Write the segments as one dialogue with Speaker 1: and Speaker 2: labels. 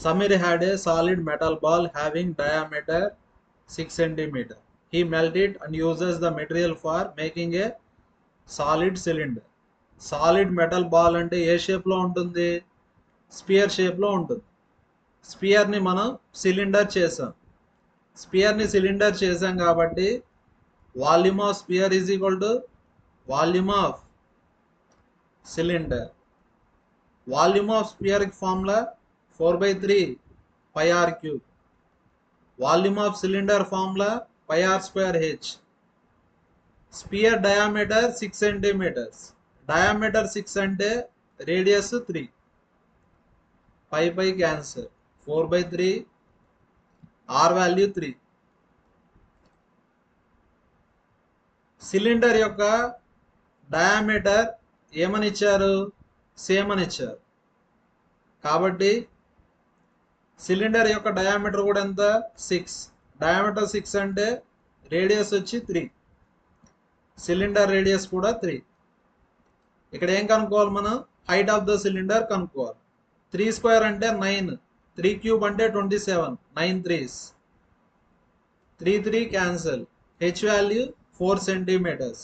Speaker 1: Samir had a solid metal ball having diameter 6 cm. He melted it and uses the material for making a solid cylinder. Solid metal ball అంటే ఏ షేప్లో ఉంటుంది? Spear షేప్లో ఉంటుంది. స్పియర్ని మనం cylinder చేసాం. స్పియర్ని cylinder చేసాం కాబట్టి volume of sphere is equal to volume of cylinder. Volume of sphere formula 4/3 pi r cube. Volume of cylinder formula pi r square h. Sphere diameter 6 centimetres. Diameter 6 అంటే radius 3. Pi cancel. 4/3 r value 3. Cylinder యొక్క diameter ఏమని ఇచ్చారు? Same అని ఇచ్చారు. కాబట్టి cylinder యొక్క diameter కూడా ఎంత? 6. డయామీటర్ 6 అంటే రేడియస్ వచ్చి 3. సిలిండర్ రేడియస్ కూడా 3. ఇక్కడ ఏం కనుక్కోవాలి మనం? హైట్ ఆఫ్ ద సిలిండర్ కనుక్కోవాలి. 3 స్క్వేర్ అంటే 9, 3 క్యూబ్ అంటే 27, 9 3s. 3 cancel. H value 4 centimetres.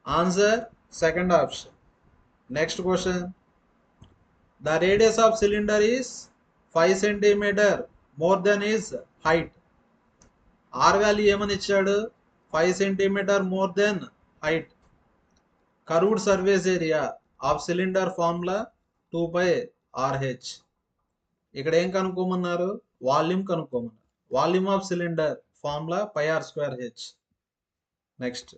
Speaker 1: Answer second option. Next question. The radius of cylinder is 5 centimetre more than is height. R value ఏమని ఇచ్చాడు? 5 centimetre more than height. Curved surface area of cylinder formula 2/RH. ఇక్కడ ఏం కనుక్కోమన్నారు? Volume కనుక్కోమన్నారు. Volume of cylinder formula pi r square h. Next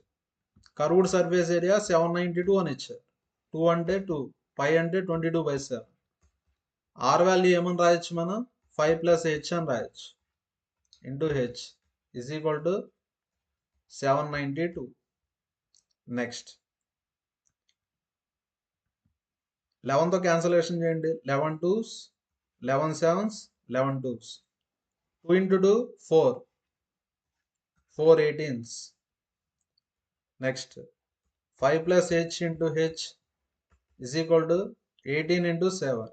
Speaker 1: curved surface area 792 అని ఇచ్చారు. 2 అంటే 2, పై అంటే 22/7. ఆర్ వాల్యూ ఏమని రాయొచ్చు మనం? 5 + h అని రాయొచ్చు. Into h is equal to 792. Next 11తో క్యాన్సలేషన్ చేయండి. 11 2s, 11 7s, 11 2s. 2 into 2 4, 4 18s. Next 5 + h into h is equal to 18 into 7.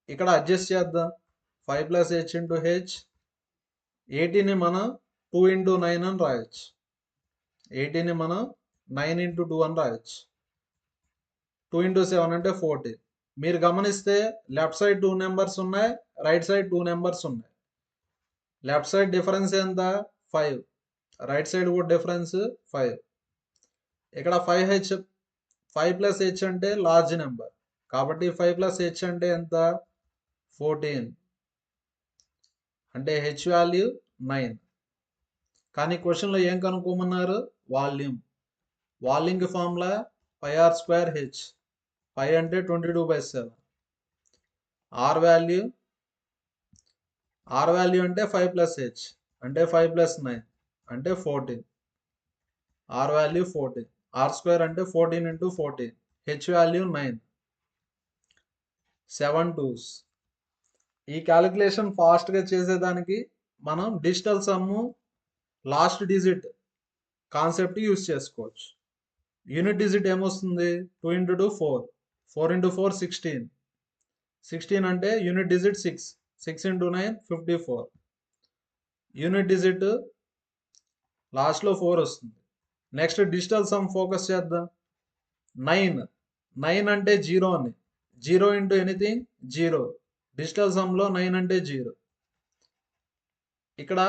Speaker 1: ఇక్కడ అడ్జస్ట్ చేద్దాం. 5 + h into h. 18ని మనం 2 into 9 అని రాయొచ్చు. 18ని మనం 9 into 2 అని రాయొచ్చు. 2 into 7 అంటే 14. మీరు గమనిస్తే లెఫ్ట్ సైడ్ 2 నెంబర్స్ ఉన్నాయి, రైట్ సైడ్ 2 నెంబర్స్ ఉన్నాయి. లెఫ్ట్ సైడ్ డిఫరెన్స్ ఎంత? 5. రైట్ సైడ్ కూడా డిఫరెన్స్ 5. ఇక్కడ 5 + h అంటే లార్జ్ నెంబర్ కాబట్టి 5 + h అంటే ఎంత? 14. అంటే h వాల్యూ 9. కానీ క్వశ్చన్లో ఏం కనుక్కోమన్నారు? వాల్యూమ్. వాల్యూమ్కి formula pi r square h. Pi అంటే 22/7. ఆర్ వాల్యూ అంటే 5 + h అంటే 5 + 9 అంటే 14. Are value 14. ఆర్ స్క్వేర్ అంటే 14 into 14. H value 9. 7 2s. ఈ క్యాలిక్యులేషన్ ఫాస్ట్గా చేసేదానికి మనం digital sum last digit concept use చేసుకోవచ్చు. యూనిట్ డిజిట్ ఏమొస్తుంది? 2 into 2 4, 4 into 4 16. 16 అంటే unit digit 6, 6 into 9 54. Unit digit లాస్ట్లో 4 వస్తుంది. నెక్స్ట్ డిజిటల్ సమ్ ఫోకస్ చేద్దాం. 9 అంటే 0 అని. 0 into ఎనీథింగ్ 0. డిజిటల్ సమ్లో 9 అంటే 0. ఇక్కడ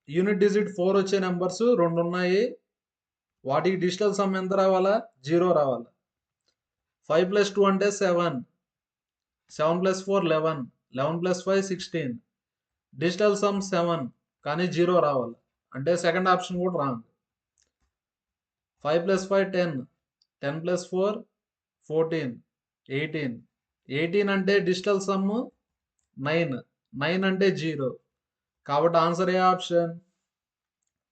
Speaker 1: యూనిట్ డిజిట్ 4 వచ్చే నెంబర్స్ 2 ఉన్నాయి. వాటికి డిజిటల్ సమ్ ఎంత రావాలా? 0 రావాలా. 5 + 2 అంటే 7, 7 + 4 11, 11 + 5 16. డిజిటల్ సమ్ 7 కానీ 0 రావాలి. అంటే సెకండ్ ఆప్షన్ కూడా రాంగ్. 5 + 5 10, 10 + 4 14, 18. 18 అంటే డిజిటల్ సమ్ 9, 9 అంటే 0. కాబట్టి answer A option?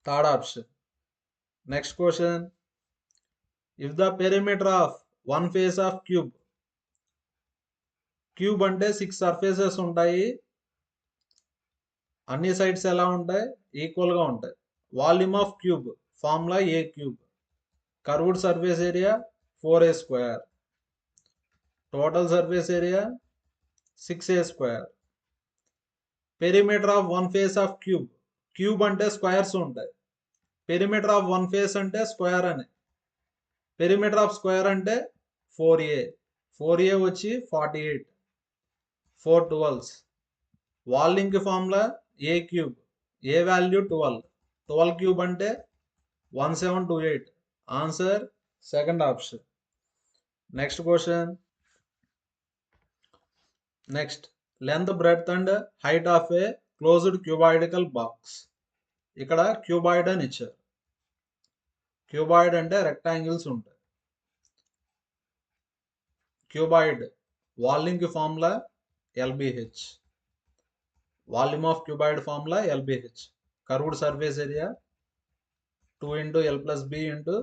Speaker 1: Third option. Next question. If the perimeter of one face of cube. Cube అంటే 6 సర్ఫేసెస్ ఉంటాయి. అన్ని సైడ్స్ ఎలా ఉంటాయి? ఈక్వల్గా ఉంటాయి. Volume of cube formula a cube. Curved surface area 4a square. Total surface area 6a square. Perimeter of one face of cube. Cube ante squares ఉంటాయి. Perimeter of one face ante square అని. Perimeter of square ante 4a. 4a వచ్చి 48. 4 12s. Wall link formula a cube. A value 12. 12 cube ante 1728. Answer second option. Next question. Next, length, breadth and height of a closed cuboidal box. ఇక్కడ cuboid అని ఇచ్చారు. Cuboid అంటే rectangles ఉంటాయి. Cuboid volume కి formula LBH. Volume of cuboid formula LBH. Curved surface area 2 into L plus B into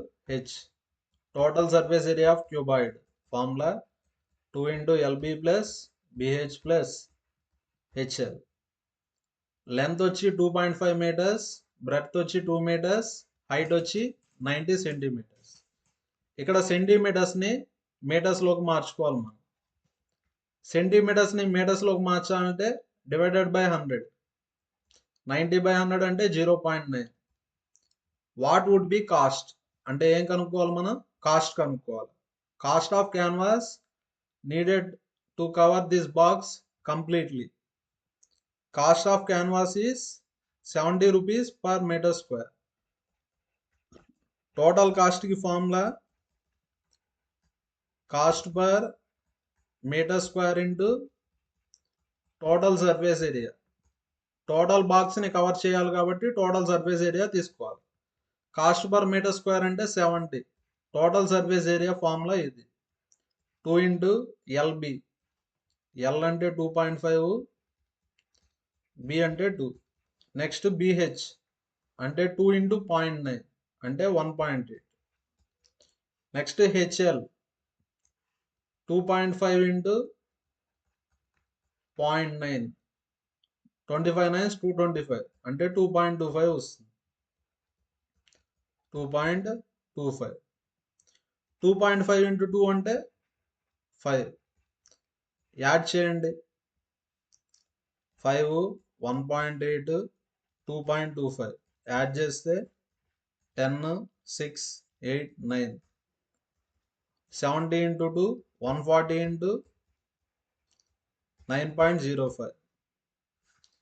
Speaker 1: H. Total surface area of cuboid formula 2 into LB plus BH plus HL. Length వచ్చి 2.5 meters, breadth వచ్చి 2 meters, height వచ్చి 90 centimeters. ఇక్కడ centimetres ని metres లోకి మార్చుకోవాలి మనం. Centimetres ని metres లోకి మార్చాలంటే డివైడెడ్ బై 100. 90 by 100 అంటే 0.9. వాట్ వుడ్ బి కాస్ట్ అంటే ఏం కనుక్కోవాలి మనం? కాస్ట్ కనుక్కోవాలి. Cost of canvas needed to cover this box completely. Cost of canvas is 70 rupees per meter square. Total cost కి formula cost per metre square into total surface area. Total box ని cover చేయాలి కాబట్టి total surface area తీసుకోవాలి. Cost per metre square అంటే 70. Total surface area formula ఇది 2 into LB. L అంటే 2.5, B అంటే 2. Next BH అంటే 2 into 0.9 అంటే 1.8. Next HL 2.5 into 0.9. 25 9s 225 అంటే 2.25 వస్తుంది. 2.25. 2.5 into 2 అంటే 5. యాడ్ చేయండి. 5 1.8 2.25 యాడ్ చేస్తే 10 6 8 9. 70 into 2 140 into 9.05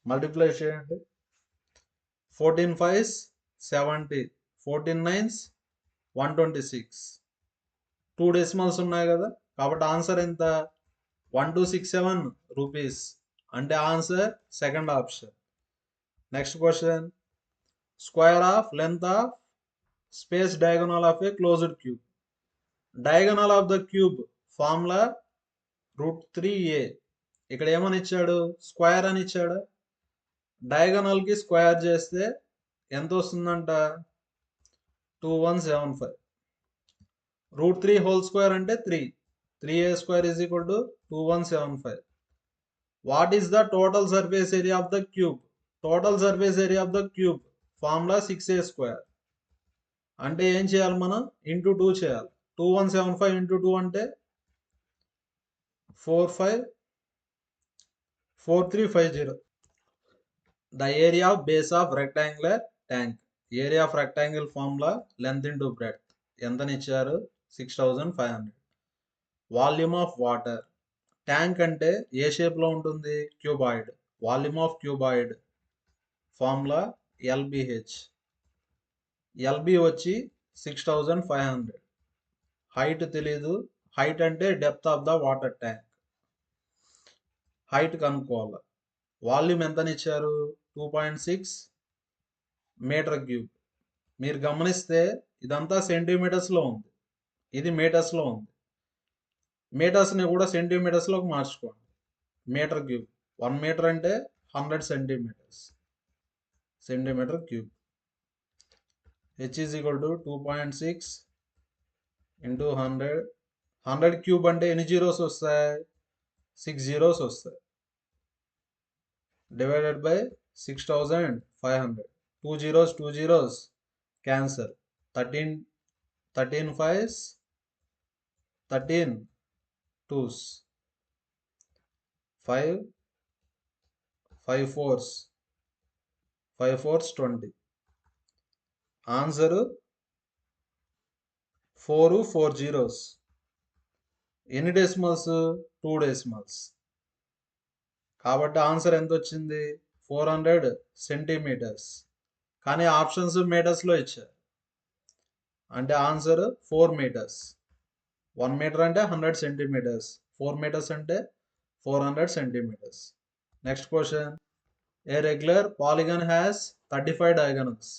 Speaker 1: మల్టిప్లై చేయండి. 14 5s 70, 14 9s 126. 2 డెసిమల్స్ ఉన్నాయి కదా కాబట్టి ఆన్సర్ ఎంత? 1267 రూపీస్. అంటే answer second option. Next question. Square of length of space diagonal of A closed cube. Diagonal of the cube formula √3a. ఇక్కడ ఏమని ఇచ్చాడు? స్క్వేర్ అని ఇచ్చాడు. డయాగోనల్ కి స్క్వేర్ చేస్తే ఎంత వస్తుందంట? 2175. √3 హోల్ స్క్వేర్ అంటే 3. 3a square is equal to 2175. What is the total surface area of the cube? Total surface area of the cube formula 6a square. అంటే ఏం చేయాలి మనం? ఇంటూ 2 చేయాలి. 2175 into 2 అంటే 4350. The area of base of rectangular tank. Area of rectangle formula length into breadth. ఎంతని ఇచ్చారు? 6500. Volume of water. Tank అంటే ఏ shape లో ఉంటుంది? Cuboid. Volume of cuboid formula LBH. LB వచ్చి 6500. హైట్ తెలీదు. హైట్ అంటే depth of the water tank. Height కనుక్కోవాలి. Volume ఎంతని ఇచ్చారు? 2.6 మీటర్ క్యూబ్. మీరు గమనిస్తే ఇదంతా సెంటీమీటర్స్ లో ఉంది, ఇది మీటర్స్ లో ఉంది. మీటర్స్ ని కూడా సెంటీమీటర్స్ లోకి మార్చుకోండి. మీటర్ క్యూబ్ 1 మీటర్ అంటే 100 centimetres. Centimetre cube. H is equal to 2.6 into 100. 100 cube అంటే ఎన్ని జీరోస్ వస్తాయి? 6 జీరోస్ వస్తాయి. Divided by 6500. 2 zeros cancel. 13 5s 13 2s, 5 5 4s, 5 4s 20. Answer 4 4 zeros. ఎన్ని డెసిమల్స్? 2 డెసిమల్స్. కాబట్టి ఆన్సర్ ఎంత వచ్చింది? 400 సెంటీమీటర్స్. కానీ ఆప్షన్స్ మీటర్స్లో ఇచ్చారు. అంటే ఆన్సర్ 4 మీటర్స్. 1 మీటర్ అంటే 100 సెంటీమీటర్స్, 4 మీటర్స్ అంటే 400 centimetres. Next question. A regular polygon has 35 diagonals.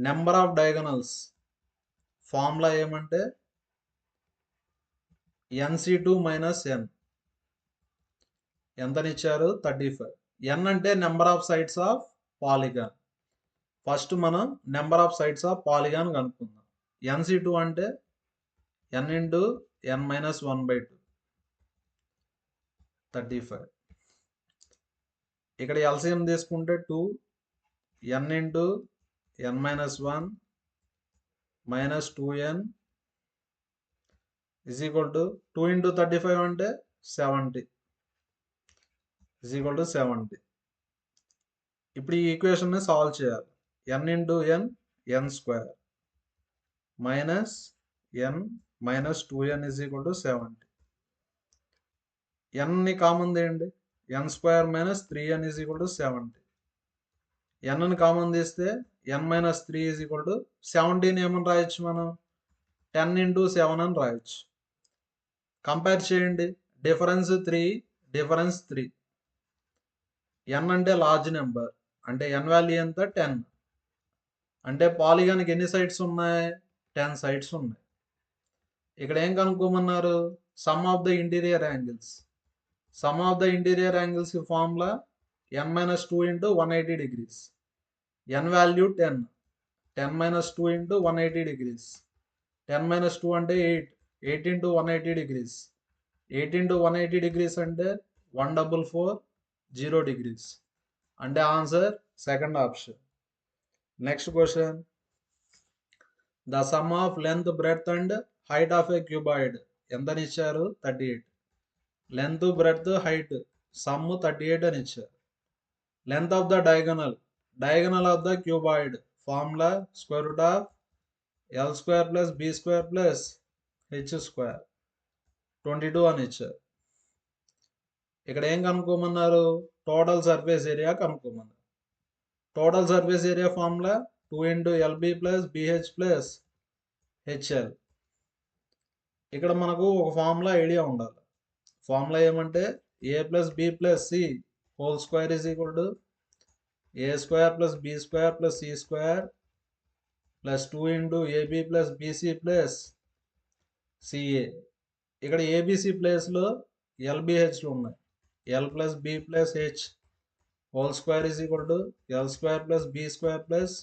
Speaker 1: Number of diagonals formula ఏమంటే nc2 మైనస్ n. ఎంతనిచ్చారు? 35. n అంటే number of sides of polygon. First మనం number of sides of polygon కనుక్కుందాం. nc2 అంటే n into n minus 1/2, 35. ఇక్కడ LCM తీసుకుంటే 2 n into n minus 1 minus 2n is equal to 2 into 35 అంటే 70 is equal to 70. ఇప్పుడు ఈ ఈక్వేషన్ని సాల్వ్ చేయాలి. n into n n square minus n minus 2n is equal to 70. nని common తీయండి. n square minus 3n is equal to 70. nని common తీస్తే n minus 3 is equal to 70ని ఏమని రాయొచ్చు మనం? 10 ఇంటూ 7 అని రాయొచ్చు. కంపేర్ చేయండి. Difference 3, difference 3. n అంటే లార్జ్ నెంబర్, అంటే n వాల్యూ ఎంత? 10. అంటే పాలిగాన్కి ఎన్ని సైడ్స్ ఉన్నాయి? 10 సైడ్స్ ఉన్నాయి. ఇక్కడ ఏం కనుక్కోమన్నారు? Sum of the interior angles. Sum of the interior angles formula n minus 2 into 180 degrees. n value 10. 10 minus 2 into 180 degrees. 10 minus 2 అంటే 8. 8 ఇంటూ 180 degrees. 8 ఇంటూ 180 degrees అంటే 1440 degrees. అంటే answer second option. Next question. The sum of length, breadth and height of A cuboid. ఎంతని ఇచ్చారు? 38. Length, breadth, height some 38 అని ఇచ్చారు. Length of the diagonal, diagonal of the cuboid formula square root of l square plus b square plus h square 22 అని ఇచ్చారు. ఇక్కడ ఏం కనుక్కోమన్నారు? Total surface area కనుక్కోమన్నారు. Total surface area formula 2 into lb plus bh plus hl. ఇక్కడ మనకు ఒక formula idea ఉండాలి. ఫార్ములా ఏమంటే a plus b plus c whole square is equal to a square plus b square plus c square plus 2 into ab plus bc plus ca. ఇక్కడ abc ప్లేస్లో lbhలు ఉన్నాయి. l plus b plus h whole square is equal to l square plus b square plus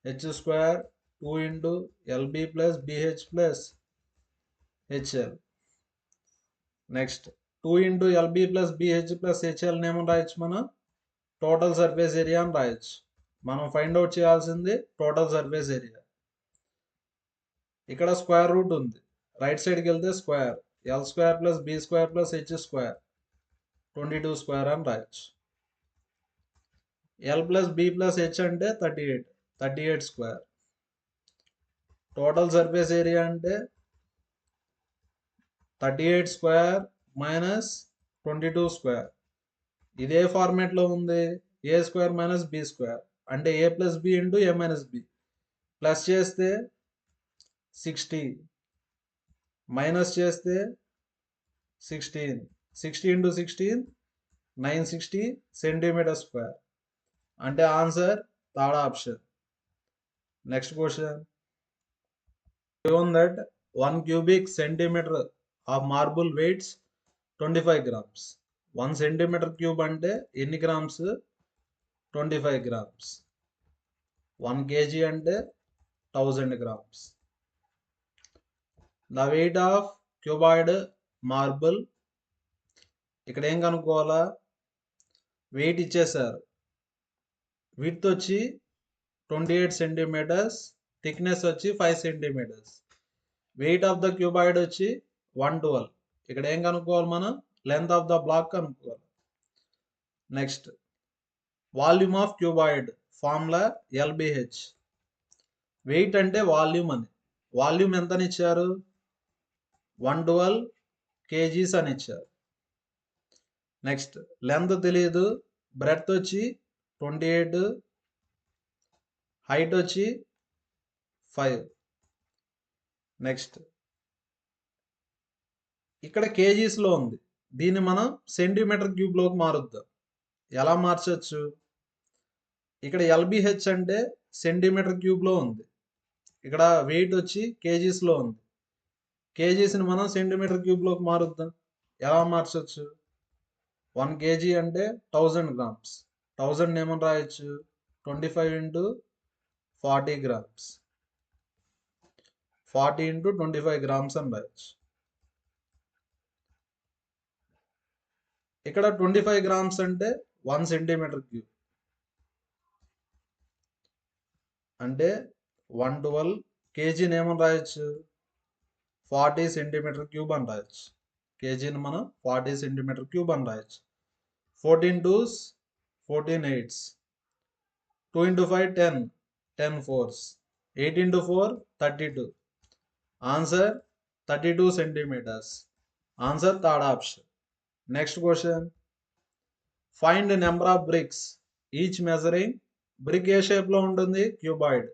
Speaker 1: h square 2 into lb plus bh plus hl. Next 2 into lb plus bh plus hl ఏమని రాయొచ్చు? మనం total surface area అని రాయొచ్చు. మనం find out చేయాల్సింది total surface area. ఇక్కడ square root ఉంది, right సైడ్కి వెళ్తే square l square plus b square plus h square 22 square అని రాయొచ్చు. l plus b plus h అంటే 38 స్క్వేర్. టోటల్ సర్ఫేస్ ఏరియా అంటే 38 స్క్వేర్ మైనస్ 22 స్క్వేర్. ఇదే ఫార్మేట్లో ఉంది. ఏ స్క్వేర్ మైనస్ బి స్క్వేర్ అంటే ఏ ప్లస్ బి ఇంటూ ఏ మైనస్ బి. ప్లస్ చేస్తే 60, minus చేస్తే 16. 60 into 16 960 centimetre square. అంటే answer third option. Next question. Given that 1 cubic centimeter of marble weighs 25 grams. 1 centimeter cube అంటే ఎన్ని grams? 25 grams. 1 kg అంటే 1000 grams. The weight of cuboid marble. ఇక్కడ ఏం కనుక్కోవాలా? Wait ఇచ్చేసారు. Width వచ్చి 28 సెంటీమీటర్స్, థిక్నెస్ వచ్చి 5 centimetres. Weight of the cuboid వచ్చి 112. ఇక్కడ ఏం కనుక్కోవాలి మనం? లెంత్ ఆఫ్ ద బ్లాక్ కనుక్కోవాలి. Next volume of cuboid formula LBH. Weight అంటే వాల్యూమ్ అని. వాల్యూమ్ ఎంతని ఇచ్చారు? 112 kgs అని ఇచ్చారు. నెక్స్ట్ లెంత్ తెలియదు, బ్రెడ్త్ వచ్చి 28, హైట్ వచ్చి 5. నెక్స్ట్ ఇక్కడ కేజీస్లో ఉంది, దీన్ని మనం సెంటీమీటర్ క్యూబ్లోకి మారుద్దాం. ఎలా మార్చచ్చు? ఇక్కడ LBH అంటే సెంటీమీటర్ క్యూబ్లో ఉంది, ఇక్కడ వెయిట్ వచ్చి కేజీస్లో ఉంది. కేజీస్ని మనం సెంటీమీటర్ క్యూబ్లోకి మారుద్దాం. ఎలా మార్చచ్చు? 1 kg అంటే 1000 grams. 1000 ఏమని రాయొచ్చు? 25 into 40 grams. 40 into 25 grams అని రాయొచ్చు. ఇక్కడ 25 grams అంటే 1 centimeter cube. అంటే 112 kgని ఏమని రాయొచ్చు? 40 centimeter cube అని రాయొచ్చు. కేజీని మనం 40 centimeter cube అని రాయొచ్చు. 14 2s 14 8s. 2 into 5 10. 10 4s. 8 into 4 32. Answer 32 centimeters. Answer third option. Next question. Find the number of bricks each measuring. Brick A shape లో ఉంటుంది? Cuboid.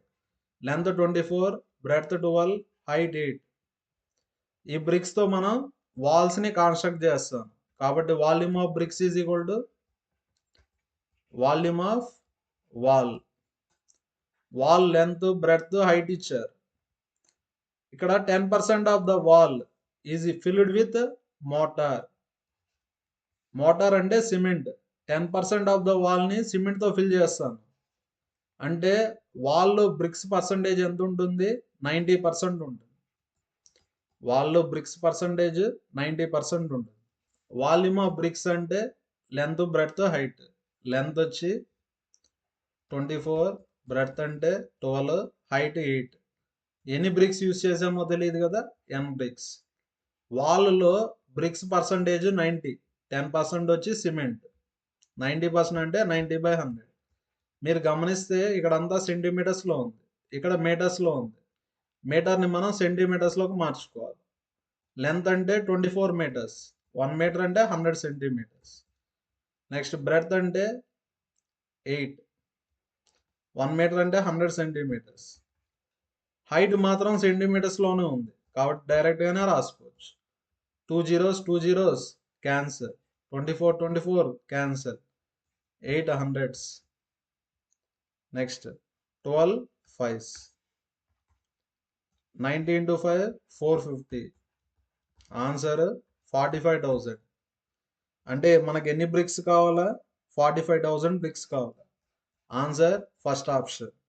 Speaker 1: Length 24, breadth 12, height 8. ఈ బ్రిక్స్ తో మనం వాల్స్ ని కన్స్ట్రక్ట్ చేస్తాం. కాబట్టి volume of bricks is equal to volume of wall. Wall length, breadth, height ఇచ్చారు. ఇక్కడ 10% of the wall is filled with mortar. Mortar అంటే సిమెంట్. 10% ఆఫ్ ద వాల్ ని సిమెంట్ తో ఫిల్ చేస్తాను. అంటే వాల్ బ్రిక్స్ పర్సంటేజ్ ఎంత ఉంటుంది? 90% ఉంటుంది. వాల్ బ్రిక్స్ పర్సంటేజ్ 90% ఉంటుంది. వాల్యూమ్ ఆఫ్ బ్రిక్స్ అంటే లెంత్, బ్రెడ్త్, హైట్. లెంత్ వచ్చి 24, బ్రెడ్త్ అంటే 12, హైట్ 8. ఎన్ని బ్రిక్స్ యూజ్ చేసామో తెలియదు కదా, n బ్రిక్స్. వాల్లో బ్రిక్స్ పర్సంటేజ్ 90, 10% వచ్చి సిమెంట్. 90% అంటే 90/100. మీరు గమనిస్తే ఇక్కడంతా సెంటీమీటర్స్లో ఉంది, ఇక్కడ మీటర్స్లో ఉంది. మీటర్ని మనం సెంటీమీటర్స్లోకి మార్చుకోవాలి. లెంత్ అంటే 24 meters. 1 meter అంటే 100 centimeters. నెక్స్ట్ బ్రెడ్త్ అంటే 8. 1 meter అంటే 100 centimeters. హైట్ మాత్రం సెంటీమీటర్స్లోనే ఉంది కాబట్టి డైరెక్ట్గానే రాసుకోవచ్చు. 2 zeros 2 zeros cancel. 24 24 cancel. 8 hundreds. Next 12 5s. 90 into 5 450. Answer 45,000. అంటే మనకి ఎన్ని బ్రిక్స్ కావాలా? 45,000 బ్రిక్స్ కావాలా. Answer first option.